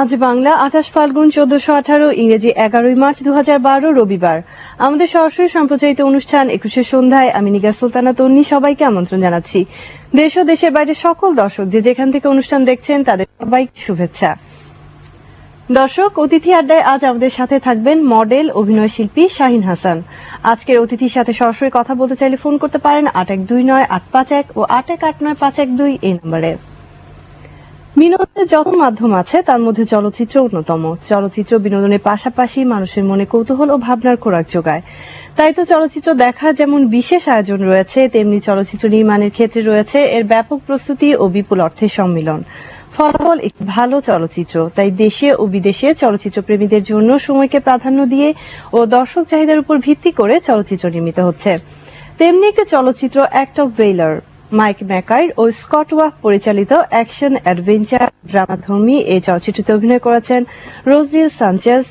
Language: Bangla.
আজ বাংলা ২৮ ফাল্গুন ১৪১৮, ইংরেজি ১১ মার্চ ২০১২ রবিবার। আমাদের সরাসরি সম্প্রচারিত অনুষ্ঠান ২১শে সন্ধ্যায় আমি নিগার সুলতানা তন্নি সবাইকে আমন্ত্রণ জানাচ্ছি। দেশ ও দেশের বাইরে সকল দর্শক যে যেখান থেকে অনুষ্ঠান দেখছেন তাদের সবাইকে শুভেচ্ছা। দর্শক, অতিথি আড্ডায় আজ আমাদের সাথে থাকবেন মডেল অভিনয় শিল্পী শাহিন হাসান। আজকের অতিথির সাথে সরাসরি কথা বলতে চাইলে ফোন করতে পারেন ৮১২৯৮৫১ ও ৮১৮৯৫১২ এই নম্বরে। বিনোদনের যত মাধ্যম আছে তার মধ্যে চলচ্চিত্র অন্যতম। চলচ্চিত্র বিনোদনের পাশাপাশি মানুষের মনে কৌতূহল ও ভাবনার খোরাক যোগায়। তাই তো চলচ্চিত্র দেখার যেমন বিশেষ আয়োজন রয়েছে, তেমনি চলচ্চিত্র নির্মাণের ক্ষেত্রে রয়েছে এর ব্যাপক প্রস্তুতি ও বিপুল অর্থের সম্মিলন। ফলাফল একটি ভালো চলচ্চিত্র। তাই দেশে ও বিদেশে চলচ্চিত্র প্রেমীদের জন্য সময়কে প্রাধান্য দিয়ে ও দর্শক চাহিদার উপর ভিত্তি করে চলচ্চিত্র নির্মিত হচ্ছে। তেমনি একটি চলচ্চিত্র act of valour, Mike McCoy ও স্কট ওয়াহ পরিচালিত অ্যাকশন অ্যাডভেঞ্চার ড্রামাধর্মী এই চলচ্চিত্রটিতে অভিনয় করেছেন রোজলিন সানচেজ,